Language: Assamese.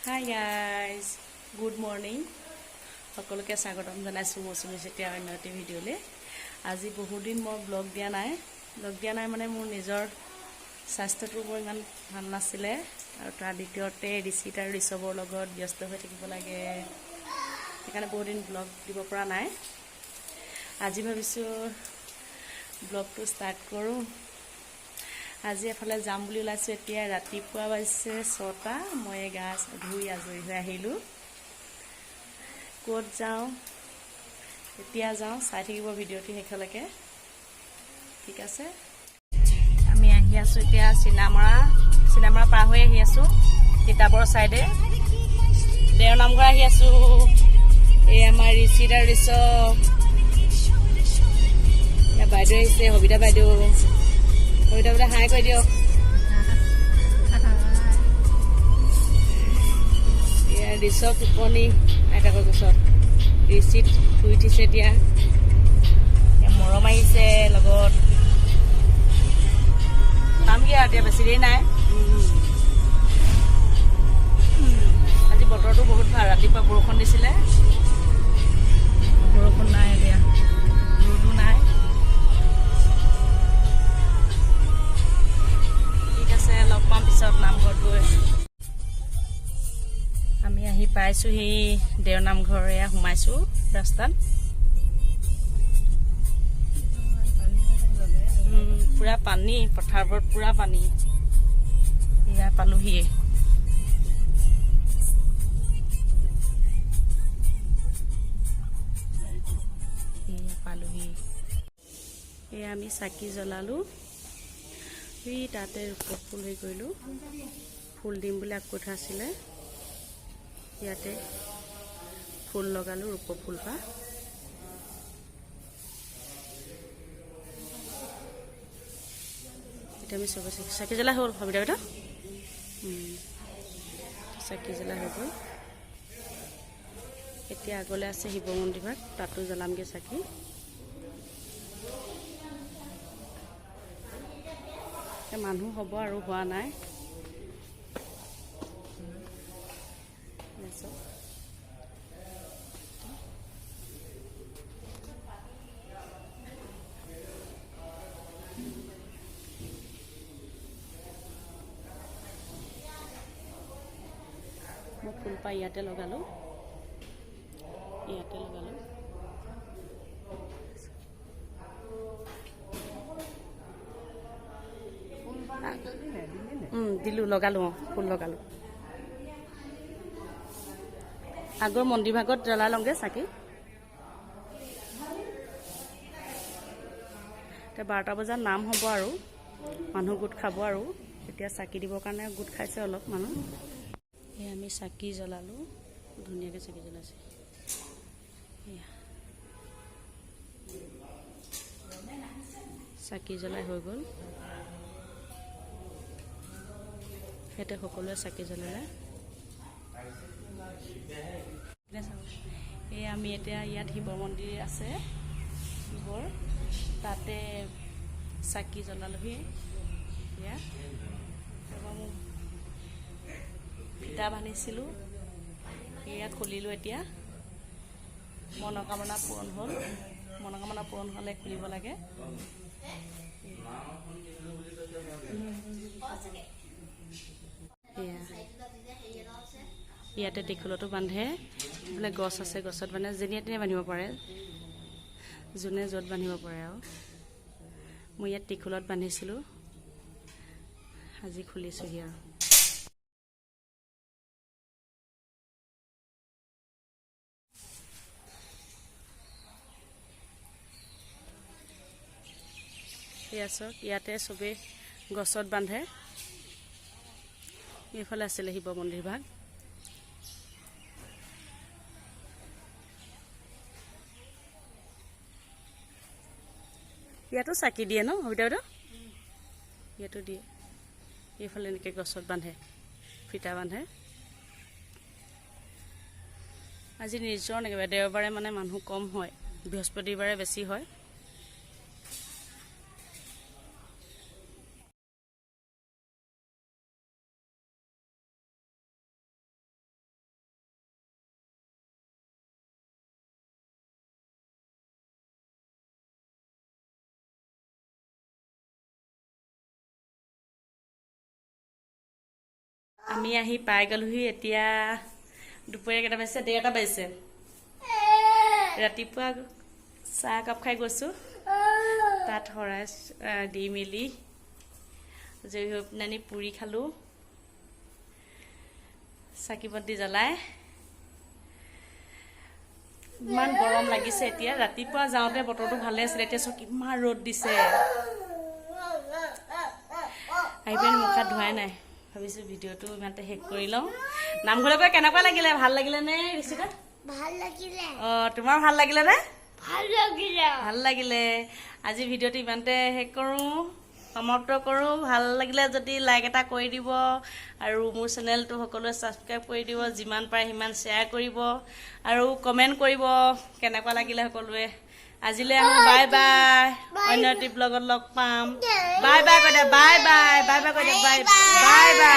Hi guys, good morning. সকলোকে স্বাগতম জনাইছো মৌচুমী চেতিয়া অন্য এটা ভিডিঅ'লে। আজি বহুত দিন মই ব্লগ দিয়া নাই মানে মোৰ নিজৰ স্বাস্থ্যটো বৰ ইমান ভাল নাছিলে আৰু তাৰ দ্বিতীয়তে ৰিচিট আৰু ৰিচবৰ লগত ব্যস্ত হৈ থাকিব লাগে, সেইকাৰণে বহুত দিন ব্লগ দিব পৰা নাই। আজি ভাবিছোঁ ব্লগটো ষ্টাৰ্ট কৰোঁ। আজি এফালে যাম বুলি ওলাইছোঁ। এতিয়া ৰাতিপুৱা বাজিছে 6টা। মই গা ধুই আজৰি হৈ আহিলোঁ। ক'ত যাওঁ এতিয়া যাওঁ, চাই থাকিব ভিডিঅ'টি শেষলৈকে, ঠিক আছে। আমি আহি আছোঁ এতিয়া চিনামৰা পাৰ হৈ আহি আছোঁ তিতাবৰ চাইডে। দেও নামঘৰ আহি আছোঁ। এই আমাৰ ৰিচিট আৰু ৰিচব বাইদেউ আহিছে, সবিতা বাইদেউ বোলে হাই কৈ দিয়ক। ৰিচব টোপনি আইতাকৰ গছত, ৰিচিট শুই উঠিছে এতিয়া। মৰম আহিছে লগত, পামগৈ আৰু এতিয়া বেছি দেৰি নাই। আজি বতৰটো বহুত ভাল। ৰাতিপুৱা বৰষুণ দিছিলে, বৰষুণ নাই এতিয়া, ৰ'দো নাই। লগ পাম পিছত নামঘৰত গৈ। আমি আহি পাইছোঁহি দেও নামঘৰ। এয়া সোমাইছোঁ ৰাস্তাত। পুৰা পানী, পথাৰবোৰত পুৰা পানী। এয়া পালোহি। এয়া আমি চাকি জ্বলালোঁ। তাতে ৰূপক ফুল হেৰি কৰিলোঁ, ফুল দিম বুলি আকৌ থোৱা আছিলে। ইয়াতে ফুল লগালোঁ ৰূপক ফুল পৰা। এতিয়া আমি চবে চাকি জ্বলা হ'ল। সবিতা বাইদেউ চাকি জ্বলা হৈ গ'ল। এতিয়া আগলৈ আছে শিৱ মন্দিৰ ভাগ, তাতো জ্বলামগৈ চাকি। মানুহ হ'ব আৰু হোৱা নাই। মই ফুলপাহ ইয়াতে লগালোঁ। দিলোঁ, লগালোঁ। ফুল লগালোঁ। আগৰ মন্দিৰ ভাগত জ্বলাই লওঁগৈ চাকি। এতিয়া 12টা বজাত নাম হ'ব আৰু মানুহ গোট খাব আৰু এতিয়া চাকি দিবৰ কাৰণে গোট খাইছে অলপ মানুহ। এই আমি চাকি জ্বলালোঁ, ধুনীয়াকৈ চাকি জ্বলাইছে। চাকি জ্বলাই হৈ গ'ল। সিহঁতে সকলোৱে চাকি জ্বলালে। এই আমি এতিয়া ইয়াত শিৱ মন্দিৰ আছে, শিৱৰ তাতে চাকি জ্বলালোহি। এতিয়া মই ফিটা বান্ধিছিলোঁ, এয়া খুলিলোঁ। এতিয়া মনোকামনা পূৰণ হ'ল। মনোকামনা পূৰণ হ'লে খুলিব লাগে। ইয়াতে ত্ৰিশূলতো বান্ধে। বোলে গছ আছে, গছত বান্ধে। যেনিয়ে তেনিয়ে বান্ধিব পাৰে, যোনে য'ত বান্ধিব পাৰে আৰু। মই ইয়াত ত্ৰিশূলত বান্ধিছিলোঁ, আজি খুলিছোঁহি আৰু। এয়া চাওক, ইয়াতে চবেই গছত বান্ধে। এইফালে আছিলে শিৱ মন্দিৰ ভাগ। ইয়াতো চাকি দিয়ে ন সবিতা বাইদেউ? ইয়াতো দিয়ে। এইফালে এনেকৈ গছত বান্ধে, ফিটা বান্ধে। আজি নিৰ্জন একেবাৰে, দেওবাৰে মানে মানুহ কম হয়, বৃহস্পতিবাৰে বেছি হয়। আমি আহি পাই গ'লোহি এতিয়া দুপৰীয়া কেইটা বাজিছে 1:30 বাজিছে ৰাতিপুৱা চাহ কাপ খাই গৈছোঁ তাত হৰাই দি মেলি জৈ হৈ নানি পুৰি খালোঁ চাকি বন্তি জ্বলাই ইমান গৰম লাগিছে এতিয়া ৰাতিপুৱা যাওঁতে বতৰটো ভালে আছিলে এতিয়া চক ইমান ৰ'দ দিছে আহি পেলাই মুখ হাত ধোৱাই নাই ভাবিছোঁ ভিডিঅ'টো ইমানতে শেষ কৰি লওঁ নামঘৰলৈ গৈ কেনেকুৱা লাগিলে ভাল লাগিলে নে ঋষিকা ভাল লাগিলে তোমাৰ ভাল লাগিলে নে ভাল লাগিলে আজি ভিডিঅ'টো ইমানতে শেষ কৰোঁ সমাপ্ত কৰোঁ ভাল লাগিলে যদি লাইক এটা কৰি দিব আৰু মোৰ চেনেলটো সকলোৱে ছাবস্ক্ৰাইব কৰি দিব যিমান পাৰে সিমান শ্বেয়াৰ কৰিব আৰু কমেণ্ট কৰিব কেনেকুৱা লাগিলে সকলোৱে আজিলৈ আহোঁ বাই বাই অন্য এটি ব্লগত লগ পাম বাই বাই কৈ দে বাই বাই বাই বাই কৈ দে বাই বাই বাই